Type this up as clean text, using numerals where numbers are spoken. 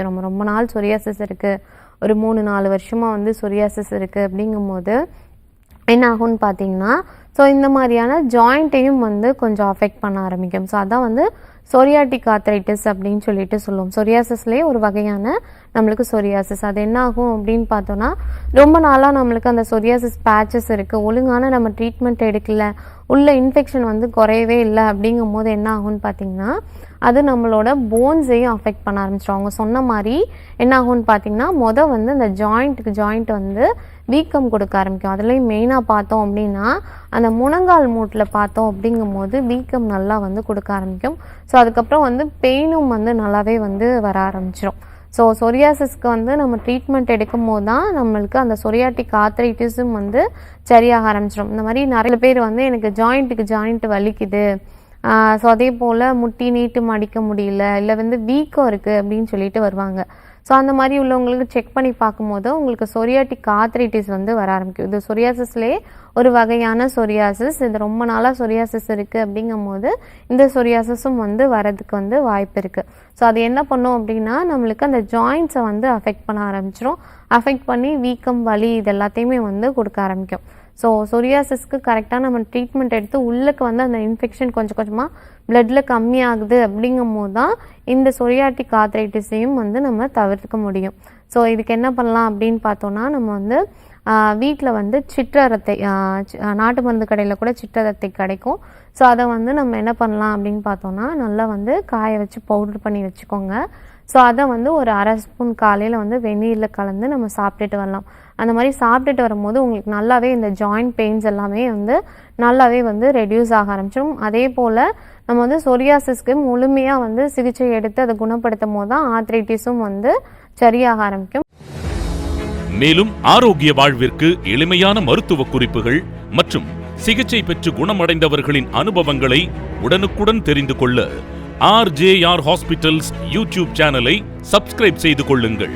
ரொம்ப ரொம்ப நாள் சொரியாசிஸ் இருக்குது, ஒரு 3-4 வருஷமாக வந்து சொரியாசிஸ் இருக்குது அப்படிங்கும்போது என்ன ஆகும்னு பார்த்தீங்கன்னா, ஸோ இந்த மாதிரியான ஜாயிண்ட்டையும் வந்து கொஞ்சம் அஃபெக்ட் பண்ண ஆரம்பிக்கும். ஸோ அதான் வந்து சொரியாட்டிக் ஆர்த்ரைட்டிஸ் அப்படின்னு சொல்லிட்டு சொல்லுவோம். சொரியாசிஸ்லேயே ஒரு வகையான நம்மளுக்கு சொரியாசிஸ். அது என்ன ஆகும் அப்படின்னு பார்த்தோன்னா, ரொம்ப நாளாக நம்மளுக்கு அந்த சொரியாசிஸ் பேச்சஸ் இருக்குது, ஒழுங்கான நம்ம ட்ரீட்மெண்ட் எடுக்கல, உள்ள இன்ஃபெக்ஷன் வந்து குறையவே இல்லை அப்படிங்கும் போது என்ன ஆகும்னு பார்த்தீங்கன்னா, அது நம்மளோட போன்ஸையும் அஃபெக்ட் பண்ண ஆரம்பிச்சிடும். அவங்க சொன்ன மாதிரி என்ன ஆகும்னு பார்த்தீங்கன்னா, வந்து அந்த ஜாயிண்ட் வந்து வீக்கம் கொடுக்க ஆரம்பிக்கும். அதுலேயும் மெயினாக பார்த்தோம் அப்படின்னா, அந்த முழங்கால் மூட்டில் பார்த்தோம் அப்படிங்கும் போது வீக்கம் நல்லா வந்து கொடுக்க ஆரம்பிக்கும். ஸோ அதுக்கப்புறம் வந்து பெயினும் வந்து நல்லாவே வந்து வர ஆரம்பிச்சிடும். ஸோ சொரியாசிஸ்க்கு வந்து நம்ம ட்ரீட்மெண்ட் எடுக்கும் போது தான் நம்மளுக்கு அந்த சொரியாட்டிக் ஆர்த்ரைட்டிஸும் வந்து சரியாக ஆரம்பிச்சிடும். இந்த மாதிரி நிறைய பேர் வந்து எனக்கு ஜாயிண்ட் வலிக்குது, ஸோ அதே போல் முட்டி நீட்டு மடிக்க முடியல, இல்லை வந்து வீக்கம் இருக்குது அப்படின்னு சொல்லிட்டு வருவாங்க. ஸோ அந்த மாதிரி உள்ளவங்களுக்கு செக் பண்ணி பார்க்கும்போது உங்களுக்கு சொரியாட்டிக் ஆர்த்ரைட்டிஸ் வந்து வர ஆரம்பிக்கும். இது சொரியாசிஸ்லேயே ஒரு வகையான சொரியாசிஸ். இது ரொம்ப நாளாக சொரியாசிஸ் இருக்குது அப்படிங்கும் போது இந்த சொரியாசிஸும் வந்து வரதுக்கு வந்து வாய்ப்பு இருக்குது. ஸோ அது என்ன பண்ணும் அப்படின்னா, நம்மளுக்கு அந்த ஜாயிண்ட்ஸை வந்து அஃபெக்ட் பண்ண ஆரம்பிச்சிடும். அஃபெக்ட் பண்ணி வீக்கம், வலி இது எல்லாத்தையுமே வந்து கொடுக்க ஆரம்பிக்கும். ஸோ சொரியாசிஸ்க்கு கரெக்டாக நம்ம ட்ரீட்மெண்ட் எடுத்து உள்ளுக்கு வந்து அந்த இன்ஃபெக்ஷன் கொஞ்சம் கொஞ்சமாக பிளட்டில் கம்மியாகுது அப்படிங்கும் போது தான் இந்த சொரியாட்டிக் ஆர்த்ரைட்டிஸையும் வந்து நம்ம தவிர்க்க முடியும். ஸோ இதுக்கு என்ன பண்ணலாம் அப்படின்னு பார்த்தோன்னா, நம்ம வந்து வீட்டில் வந்து சிற்றரத்தை, நாட்டு மருந்து கடையில் கூட சிற்றரத்தை கிடைக்கும். ஸோ அதை வந்து நம்ம என்ன பண்ணலாம் அப்படின்னு பார்த்தோன்னா, நல்லா வந்து காய வச்சு பவுடர் பண்ணி வச்சுக்கோங்க. ஸோ அதை வந்து ஒரு 1/2 ஸ்பூன் காலையில் வந்து வெந்நீரில் கலந்து நம்ம சாப்பிட்டுட்டு வரலாம். அந்த மாதிரி சாப்பிட்டுட்டு வரும்போது உங்களுக்கு நல்லாவே இந்த ஜாயிண்ட் பெயின்ஸ் எல்லாமே வந்து நல்லாவே வந்து ரெடியூஸ் ஆக ஆரம்பிச்சிடும். அதே போல் நம்ம வந்து சொரியாசிஸ்க்கு முழுமையாக வந்து சிகிச்சை எடுத்து அதை குணப்படுத்தும் போது தான் ஆர்த்ரைட்டிஸும் வந்து சரியாக ஆரம்பிக்கும். மேலும் ஆரோக்கிய வாழ்விற்கு எளிமையான மருத்துவ குறிப்புகள் மற்றும் சிகிச்சை பெற்று குணமடைந்தவர்களின் அனுபவங்களை உடனுக்குடன் தெரிந்து கொள்ள RJR ஹாஸ்பிட்டல்ஸ் யூடியூப் சேனலை சப்ஸ்கிரைப் செய்து கொள்ளுங்கள்.